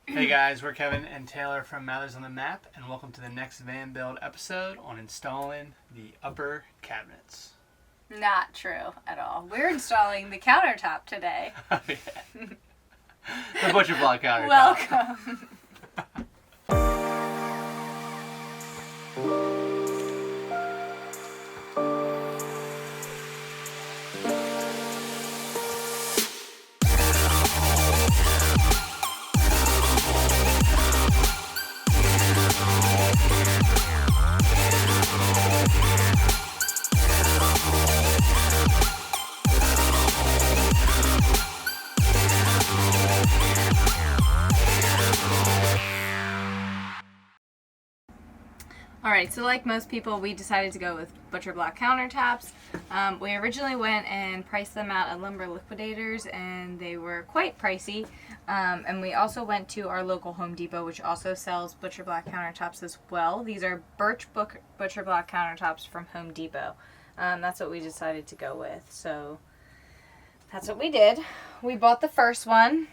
Hey guys, we're Kevin and Taylor from Mathers on the Map, and welcome to the next van build episode on installing the upper cabinets. Not true at all. We're installing the countertop today. Oh yeah. The butcher block countertop. Welcome. Alright, so like most people, we decided to go with butcher block countertops. We originally went and priced them out at Lumber Liquidators, and they were quite pricey. And we also went to our local Home Depot, which also sells butcher block countertops as well. These are birch butcher block countertops from Home Depot. That's what we decided to go with. So that's what we did. We bought the first one,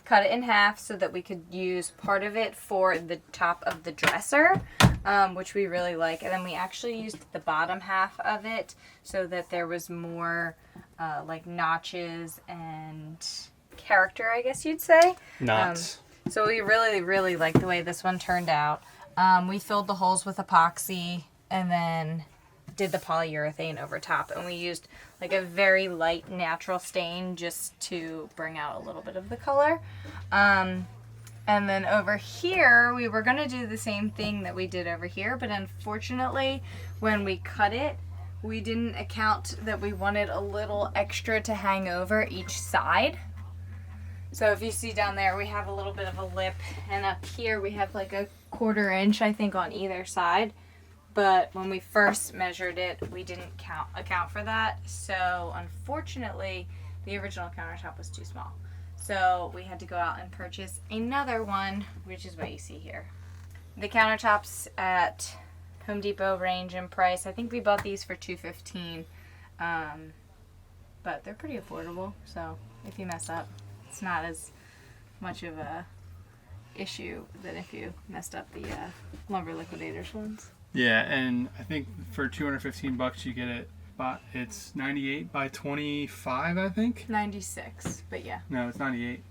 cut it in half so that we could use part of it for the top of the dresser, which we really like. And then we actually used the bottom half of it so that there was more like notches and character, I guess you'd say. Knots. So we really like the way this one turned out. We filled the holes with epoxy and then did the polyurethane over top, and we used like a very light natural stain just to bring out a little bit of the color. And then over here we were going to do the same thing that we did over here, but unfortunately when we cut it, we didn't account that we wanted a little extra to hang over each side. So if you see down there, we have a little bit of a lip, and up here we have like a 1/4 inch, I think, on either side. But when we first measured it, we didn't account for that. So unfortunately, the original countertop was too small. So we had to go out and purchase another one, which is what you see here. The countertops at Home Depot range in price. I think we bought these for $2.15, but they're pretty affordable. So if you mess up, it's not as much of a issue than if you messed up the Lumber Liquidators ones. Yeah, and I think for $215 you get it. But it's 98 by 25, I think. 96, but yeah. No, it's 98.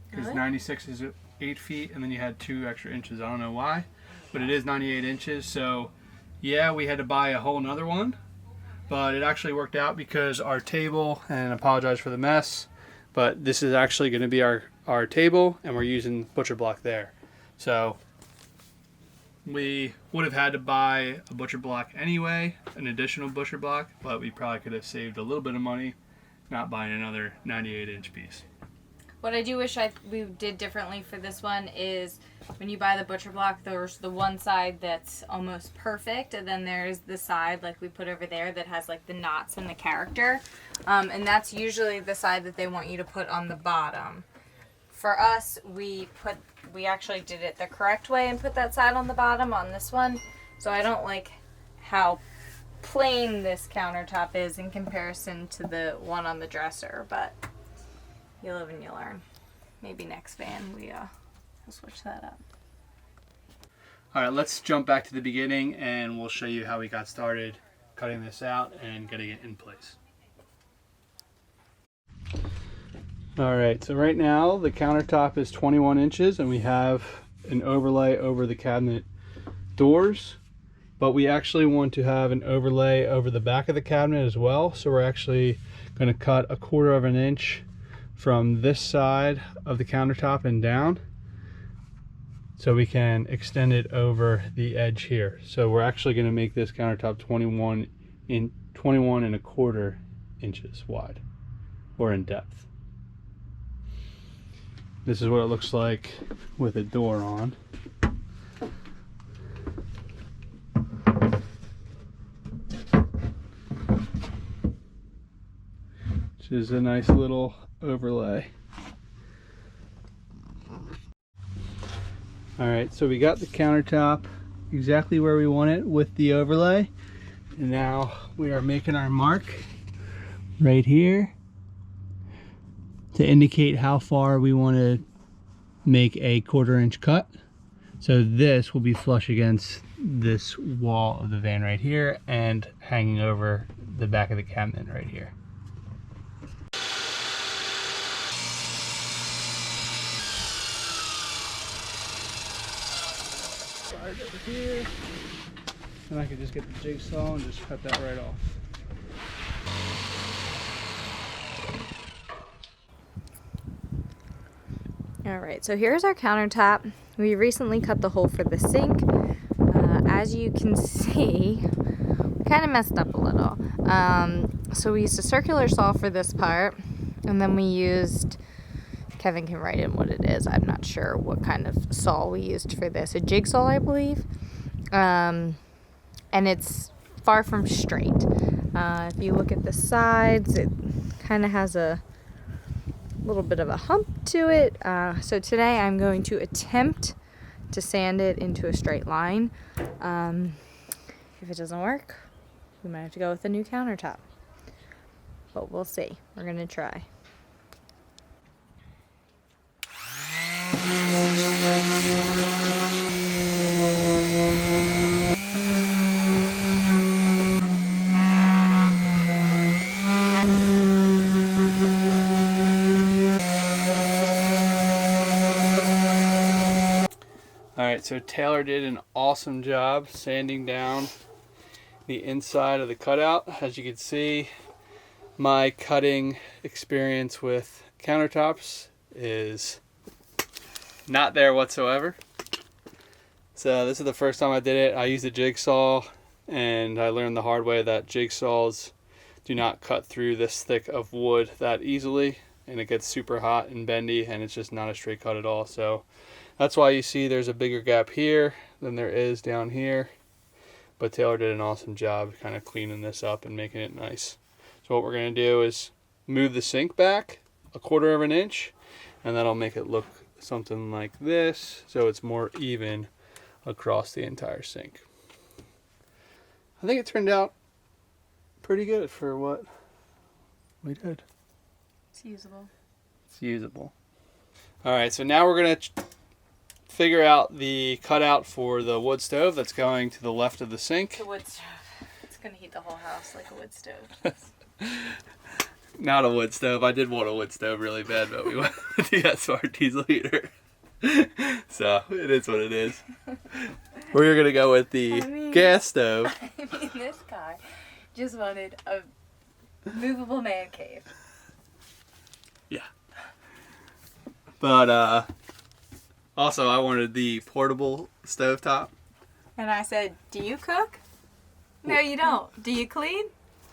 Because Really? 96 is 8 feet, and then you had 2 extra inches. I don't know why, but it is 98 inches. So yeah, we had to buy a whole nother one, but it actually worked out because our table, and I apologize for the mess, but this is actually going to be our table, and we're using butcher block there. So we would have had to buy a butcher block anyway, an additional butcher block, but we probably could have saved a little bit of money not buying another 98-inch piece. What I do wish we did differently for this one is when you buy the butcher block, there's the one side that's almost perfect, and then there's the side like we put over there that has like the knots and the character. And that's usually the side that they want you to put on the bottom. For us, we actually did it the correct way and put that side on the bottom on this one. So I don't like how plain this countertop is in comparison to the one on the dresser, but you live and you learn. Maybe next van we'll switch that up. All right, let's jump back to the beginning and we'll show you how we got started cutting this out and getting it in place. All right, so right now the countertop is 21 inches and we have an overlay over the cabinet doors, but we actually want to have an overlay over the back of the cabinet as well. So we're actually going to cut 1/4 inch from this side of the countertop and down so we can extend it over the edge here. So we're actually going to make this countertop 21 1/4 inches wide, or in depth. This is what it looks like with a door on. Which is a nice little overlay. Alright, so we got the countertop exactly where we want it with the overlay. And now we are making our mark right here to indicate how far we want to make a 1/4 inch cut. So this will be flush against this wall of the van right here and hanging over the back of the cabinet right here. Right over here. And I could just get the jigsaw and just cut that right off. Alright, so here's our countertop. We recently cut the hole for the sink. As you can see, we kind of messed up a little. So we used a circular saw for this part, and then we used, Kevin can write in what it is, I'm not sure what kind of saw we used for this. A jigsaw, I believe. And it's far from straight. If you look at the sides, it kind of has a little bit of a hump to it. So today I'm going to attempt to sand it into a straight line. If it doesn't work, we might have to go with a new countertop. But we'll see. We're gonna try. Alright, so Taylor did an awesome job sanding down the inside of the cutout. As you can see, my cutting experience with countertops is not there whatsoever. So this is the first time I did it. I used a jigsaw, and I learned the hard way that jigsaws do not cut through this thick of wood that easily, and it gets super hot and bendy, and it's just not a straight cut at all. So that's why you see there's a bigger gap here than there is down here. But Taylor did an awesome job kind of cleaning this up and making it nice. So what we're going to do is move the sink back 1/4 of an inch, and that'll make it look something like this, so it's more even across the entire sink. I think it turned out pretty good for what we did. It's usable. It's usable. Alright, so now we're going to figure out the cutout for the wood stove that's going to the left of the sink. The wood stove. It's going to heat the whole house like a wood stove. Not a wood stove. I did want a wood stove really bad, but we went with the Smart diesel heater. So it is what it is. We're gonna go with the gas stove. I mean, this guy just wanted a movable man cave. Yeah. But also I wanted the portable stovetop. And I said, "Do you cook?" "No, you don't." "Do you clean?"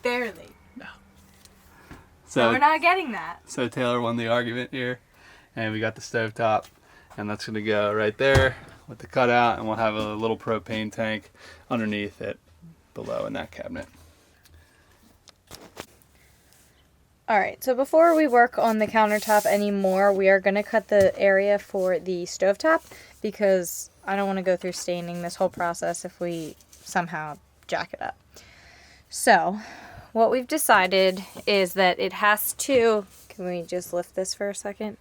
"Barely." No. So we're not getting that. So Taylor won the argument here, and we got the stovetop, and that's gonna go right there with the cutout, and we'll have a little propane tank underneath it below in that cabinet. Alright, so before we work on the countertop anymore, we are going to cut the area for the stovetop, because I don't want to go through staining this whole process if we somehow jack it up. So what we've decided is that it has to, can we just lift this for a second?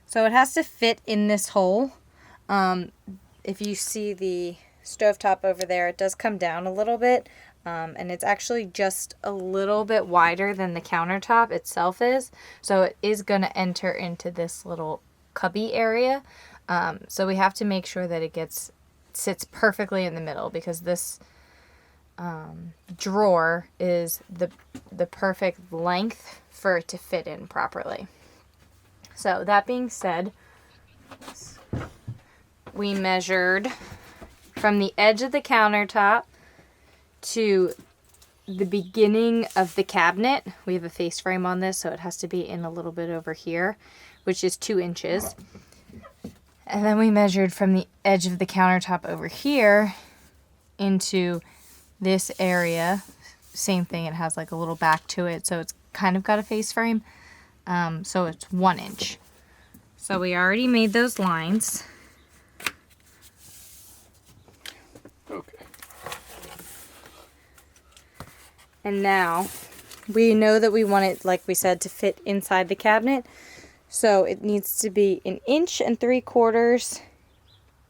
So it has to fit in this hole. If you see the stovetop over there, it does come down a little bit, and it's actually just a little bit wider than the countertop itself is. So it is going to enter into this little cubby area. So we have to make sure that it sits perfectly in the middle, because this drawer is the perfect length for it to fit in properly. So that being said, we measured from the edge of the countertop to the beginning of the cabinet. We have a face frame on this, so it has to be in a little bit over here, which is 2 inches. And then we measured from the edge of the countertop over here into this area. Same thing, it has like a little back to it, so it's kind of got a face frame. So it's 1 inch. So we already made those lines. Okay. And now we know that we want it, like we said, to fit inside the cabinet. So it needs to be 1 3/4 inches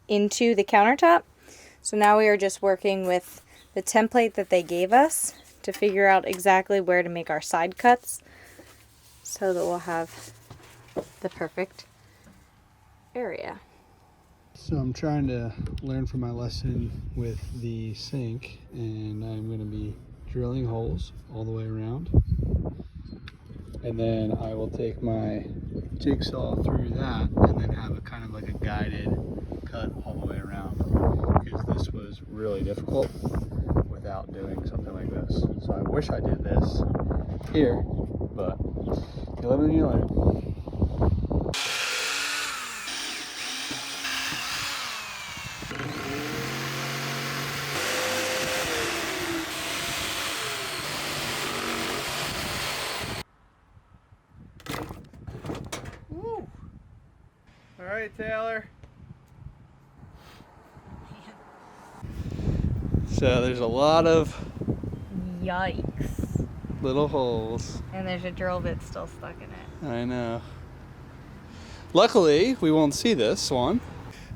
into the countertop. So now we are just working with the template that they gave us to figure out exactly where to make our side cuts so that we'll have the perfect area. So I'm trying to learn from my lesson with the sink, and I'm going to be drilling holes all the way around. And then I will take my jigsaw through that and then have a kind of like a guided cut all the way around, because this was really difficult without doing something like this. So I wish I did this here, but you live and you learn. All right, Taylor. So there's a lot of Yikes. little holes. And there's a drill bit still stuck in it. I know. Luckily, we won't see this one.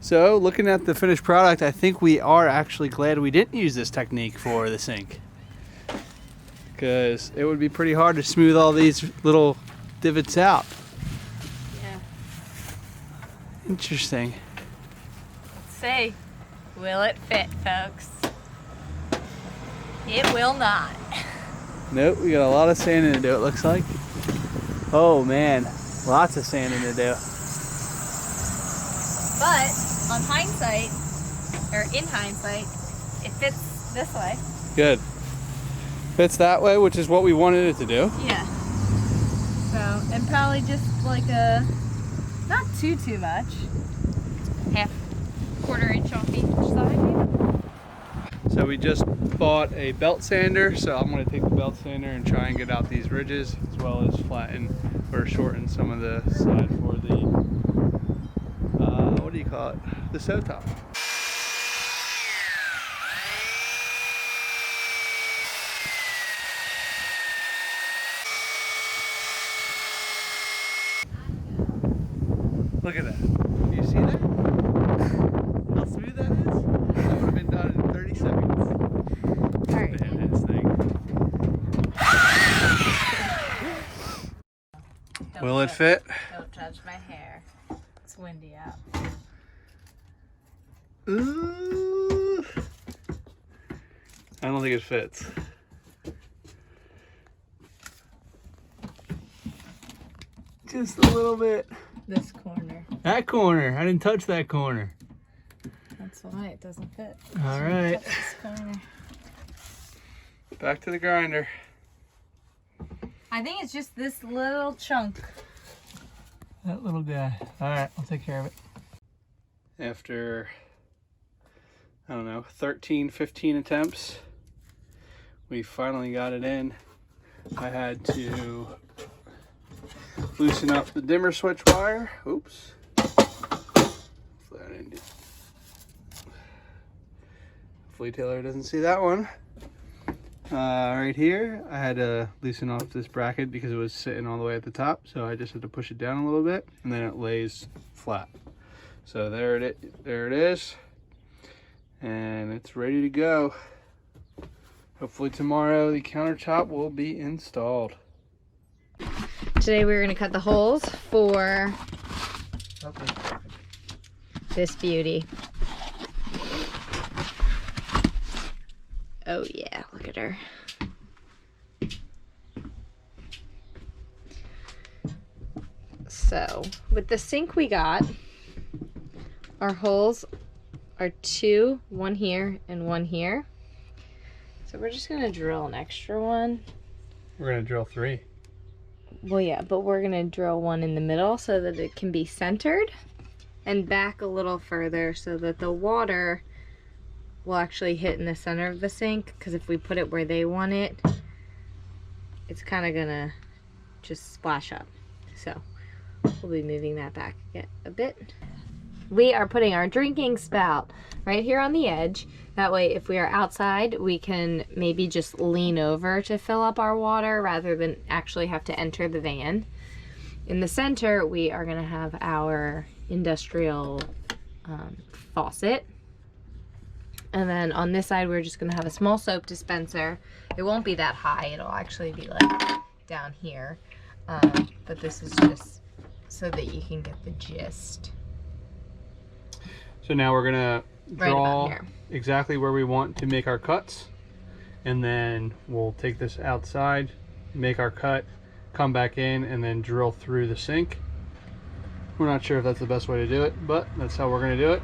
So looking at the finished product, I think we are actually glad we didn't use this technique for the sink, because it would be pretty hard to smooth all these little divots out. Yeah. Interesting. Let's see. Will it fit, folks? It will not. Nope, we got a lot of sanding to do, it looks like. Oh man, lots of sanding to do. But on hindsight, or in hindsight, it fits this way. Good. Fits that way, which is what we wanted it to do. Yeah. So, and probably just like a, not too much. 1/4 inch off each side, maybe. So we just bought a belt sander, so I'm going to take the belt sander and try and get out these ridges, as well as flatten or shorten some of the side for the, what do you call it? The Stovetop. Look at that. Do you see that? How smooth that is? That would have been done in 30 seconds. All right. Man, this thing. Will it fit? Don't judge my hair. It's windy out. Ooh. I don't think it fits. Just a little bit. This corner. That corner. I didn't touch that corner. That's why it doesn't fit. All right. Touch this corner. Back to the grinder. I think it's just this little chunk. That little guy. All right, I'll take care of it. After, I don't know, 13, 15 attempts, we finally got it in. I had to loosen up the dimmer switch wire. Oops. Hopefully Taylor doesn't see that one. Right here, I had to loosen off this bracket because it was sitting all the way at the top, so I just had to push it down a little bit, and then it lays flat. So there it is, and it's ready to go. Hopefully tomorrow the countertop will be installed. Today we're going to cut the holes for this beauty. Oh yeah, look at her. So, with the sink we got, our holes are 2, one here and one here. So we're just gonna drill an extra one. We're gonna drill 3. Well, yeah, but we're gonna drill one in the middle so that it can be centered, and back a little further so that the water will actually hit in the center of the sink, because if we put it where they want it, it's kind of gonna just splash up. So we'll be moving that back a bit. We are putting our drinking spout right here on the edge. That way, if we are outside, we can maybe just lean over to fill up our water rather than actually have to enter the van. In the center, we are gonna have our industrial faucet. And then on this side, we're just gonna have a small soap dispenser. It won't be that high, it'll actually be like down here. But this is just so that you can get the gist. So now we're gonna draw exactly where we want to make our cuts. And then we'll take this outside, make our cut, come back in, and then drill through the sink. We're not sure if that's the best way to do it, but that's how we're gonna do it.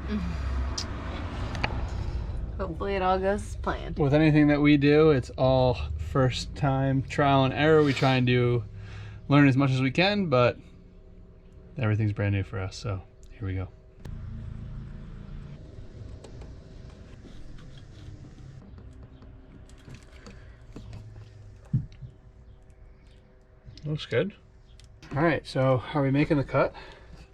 Hopefully it all goes as planned. With anything that we do, it's all first time trial and error. We try and learn as much as we can, but everything's brand new for us, so here we go. Looks good. All right, so are we making the cut?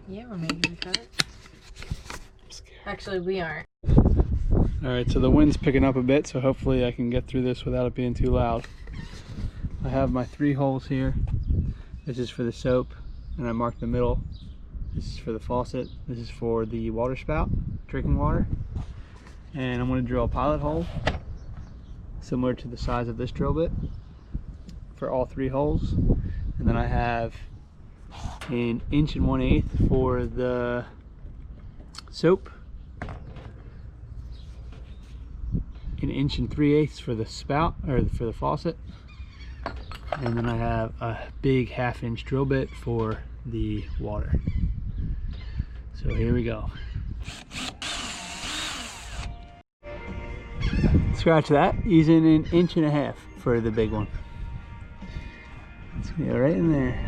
Yeah, we're making the cut. I'm scared. Actually, we aren't. All right, so the wind's picking up a bit, so hopefully I can get through this without it being too loud. I have my 3 holes here. This is for the soap, and I marked the middle. This is for the faucet. This is for the water spout, drinking water. And I'm going to drill a pilot hole, similar to the size of this drill bit, for all 3 holes. And then I have an 1 1/8" for the soap, an 1 3/8" for the spout, or for the faucet, and then I have a big 1/2 inch drill bit for the water. So here we go. Scratch that, using an 1 1/2" for the big one. It's gonna go right in there.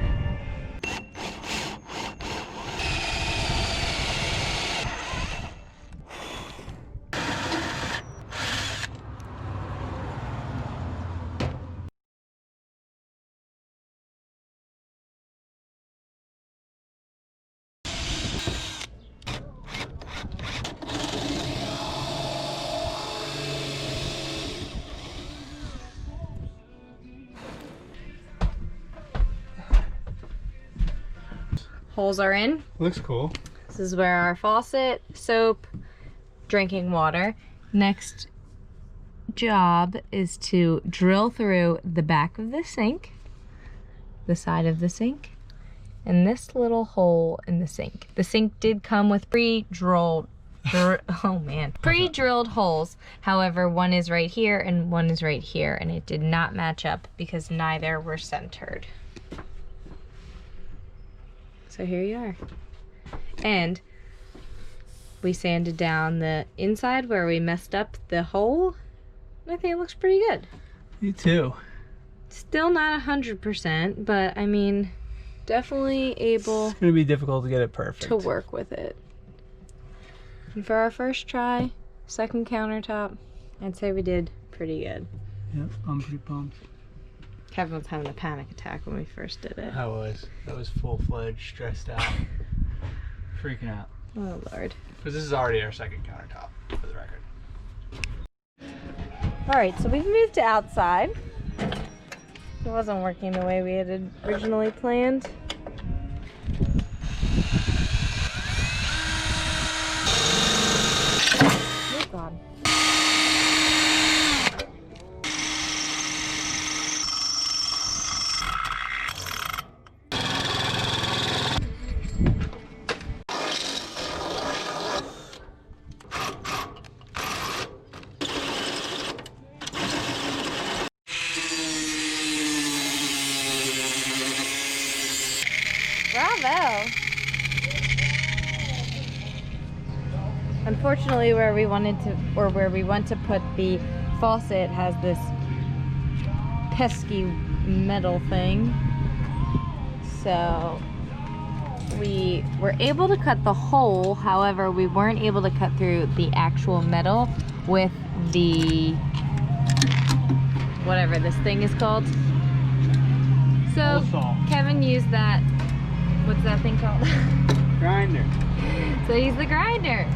Holes are in. Looks cool. This is where our faucet, soap, drinking water. Next job is to drill through the back of the sink, the side of the sink, and this little hole in the sink. The sink did come with pre-drilled holes. However, one is right here and one is right here, and it did not match up because neither were centered. So here you are. And we sanded down the inside where we messed up the hole. I think it looks pretty good. Me too. Still not 100%, but I mean, definitely able It's gonna be difficult to get it perfect. to work with it. And for our first try, second countertop, I'd say we did pretty good. Yep, I'm pretty pumped. Kevin was having a panic attack when we first did it. I was full-fledged, stressed out, freaking out. Oh Lord. Because this is already our second countertop, for the record. Alright, so we've moved to outside. It wasn't working the way we had originally planned. Oh God. Bravo! Unfortunately, where we want to put the faucet has this pesky metal thing. So we were able to cut the hole, however, we weren't able to cut through the actual metal with the whatever this thing is called. So Kevin used that, what's that thing called? Grinder. So he used the grinder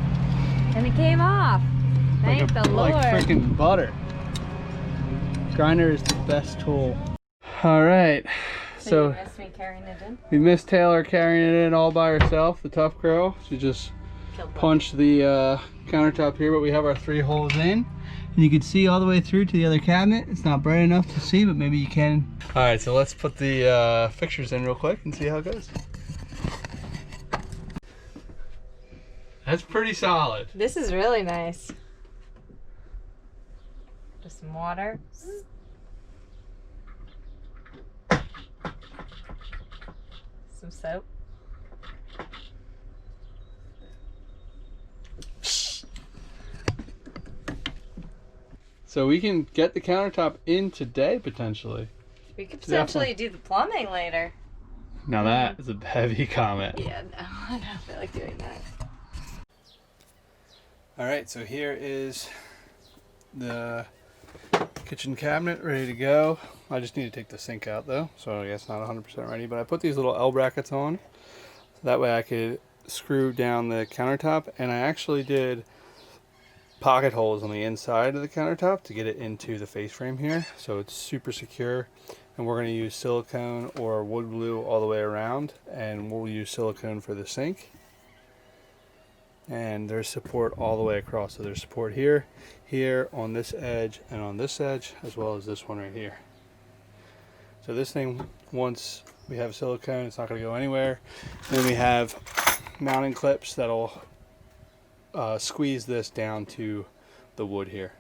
and it came off. Thank the Lord. Like freaking butter. Grinder is the best tool. All right, So you missed me carrying it in? We missed Taylor carrying it in all by herself, the tough girl. She just punched the countertop here, but we have our 3 holes in. And you can see all the way through to the other cabinet. It's not bright enough to see, but maybe you can. All right, so let's put the fixtures in real quick and see how it goes. That's pretty solid. This is really nice. Just some water. Some soap. So we can get the countertop in today, potentially. We could potentially do the plumbing later. Now that is a heavy comment. Yeah, no, I don't feel like doing that. Alright, so here is the kitchen cabinet ready to go. I just need to take the sink out though, so I guess not 100% ready. But I put these little L brackets on, so that way I could screw down the countertop. And I actually did pocket holes on the inside of the countertop to get it into the face frame here, so it's super secure. And we're going to use silicone or wood glue all the way around, and we'll use silicone for the sink. And there's support all the way across, so there's support here, here, on this edge, and on this edge, as well as this one right here. So this thing, once we have silicone, it's not going to go anywhere. Then we have mounting clips that'll squeeze this down to the wood here.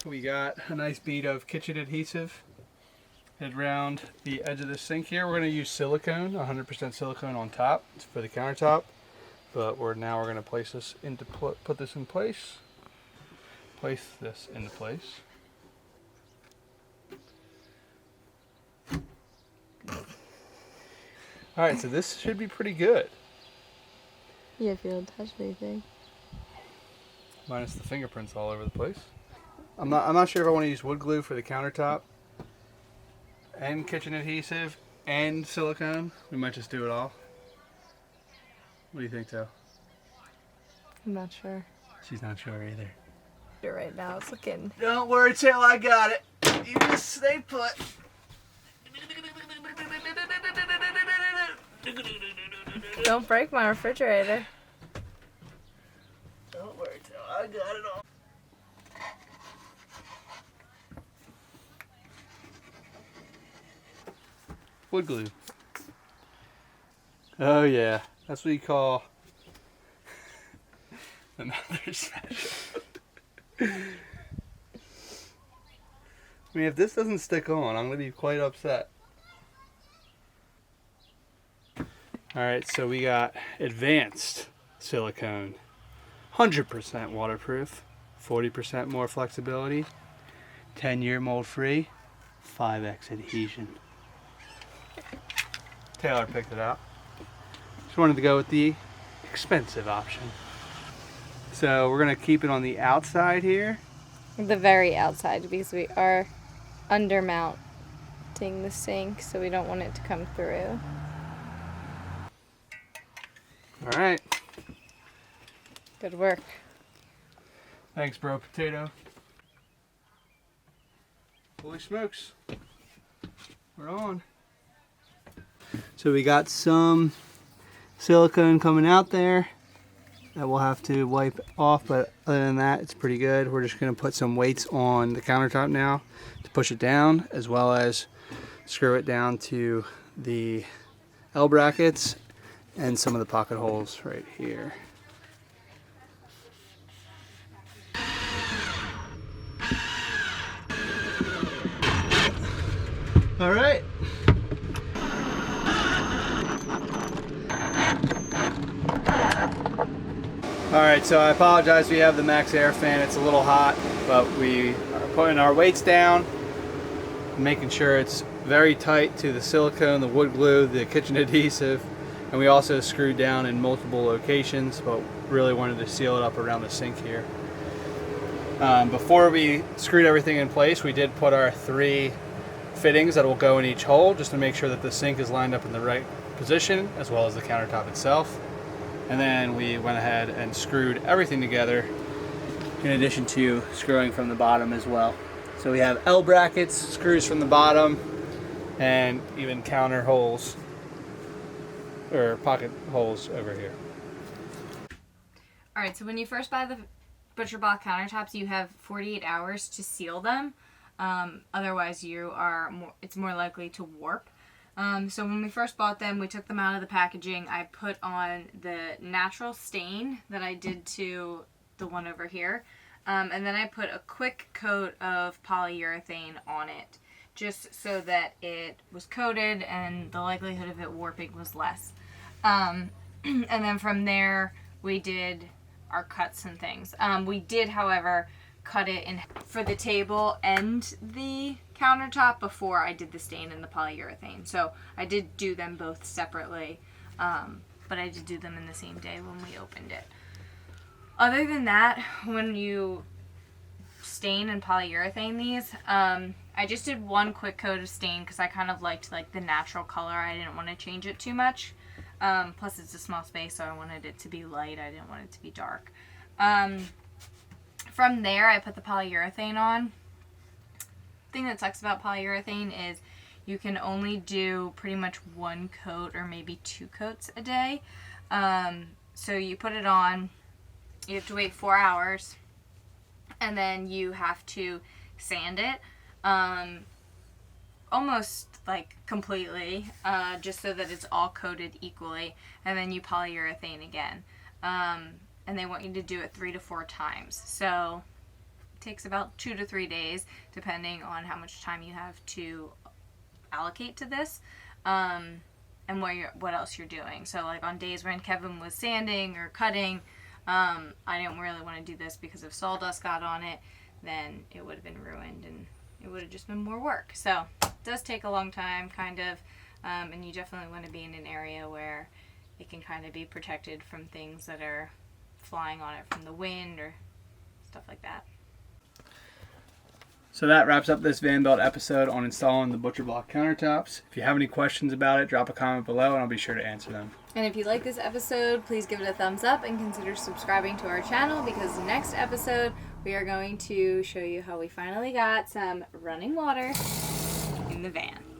We got a nice bead of kitchen adhesive around the edge of the sink here. We're going to use silicone, 100% silicone on top for the countertop, but now we're going to place this into put this in place. Place this into place. All right, so this should be pretty good. Yeah, if you don't touch anything. Minus the fingerprints all over the place. I'm not sure if I want to use wood glue for the countertop and kitchen adhesive and silicone. We might just do it all. What do you think, Joe? I'm not sure. She's not sure either. Right now it's looking. Don't worry, Tail, I got it. You just stay put. Don't break my refrigerator. Don't worry, Tail, I got it all. Wood glue. Oh yeah, that's what you call another special. I mean, if this doesn't stick on, I'm going to be quite upset. Alright, so we got advanced silicone. 100% waterproof, 40% more flexibility, 10-year mold free, 5x adhesion. Taylor picked it out. Just wanted to go with the expensive option. So we're going to keep it on the outside here. The very outside, because we are undermounting the sink, so we don't want it to come through. All right. Good work. Thanks, bro. Potato. Holy smokes. We're on. So we got some silicone coming out there that we'll have to wipe off, but other than that, it's pretty good. We're just going to put some weights on the countertop now to push it down, as well as screw it down to the L brackets and some of the pocket holes right here. All right. Alright, so I apologize, we have the max air fan, it's a little hot, but we are putting our weights down, making sure it's very tight to the silicone, the wood glue, the kitchen adhesive, and we also screwed down in multiple locations, but really wanted to seal it up around the sink here. Before we screwed everything in place, we did put our 3 fittings that will go in each hole, just to make sure that the sink is lined up in the right position, as well as the countertop itself. And then we went ahead and screwed everything together, in addition to screwing from the bottom as well. So we have L brackets, screws from the bottom, and even counter holes, or pocket holes over here. Alright, so when you first buy the Butcher Block countertops, you have 48 hours to seal them. Otherwise, it's more likely to warp. So when we first bought them, we took them out of the packaging. I put on the natural stain that I did to the one over here. And then I put a quick coat of polyurethane on it, just so that it was coated and the likelihood of it warping was less. And then from there, we did our cuts and things. We did, however, cut it in for the table and the countertop before I did the stain and the polyurethane. So I did do them both separately, but I did do them in the same day when we opened it. Other than that, when you stain and polyurethane these, I just did one quick coat of stain because I kind of liked like the natural color. I didn't want to change it too much. Plus it's a small space, so I wanted it to be light. I didn't want it to be dark. From there, I put the polyurethane on. The thing that sucks about polyurethane is you can only do pretty much one coat or maybe 2 coats a day. So you put it on, you have to wait 4 hours, and then you have to sand it almost like completely, just so that it's all coated equally, and then you polyurethane again. And they want you to do it 3 to 4 times. So it takes about 2 to 3 days, depending on how much time you have to allocate to this, and what else you're doing. So like on days when Kevin was sanding or cutting, I didn't really want to do this because if sawdust got on it, then it would have been ruined and it would have just been more work. So it does take a long time, kind of, and you definitely want to be in an area where it can kind of be protected from things that are flying on it from the wind or stuff like that. So that wraps up this Van Belt episode on installing the Butcher Block countertops. If you have any questions about it, drop a comment below and I'll be sure to answer them. And if you like this episode, please give it a thumbs up and consider subscribing to our channel, because next episode we are going to show you how we finally got some running water in the van.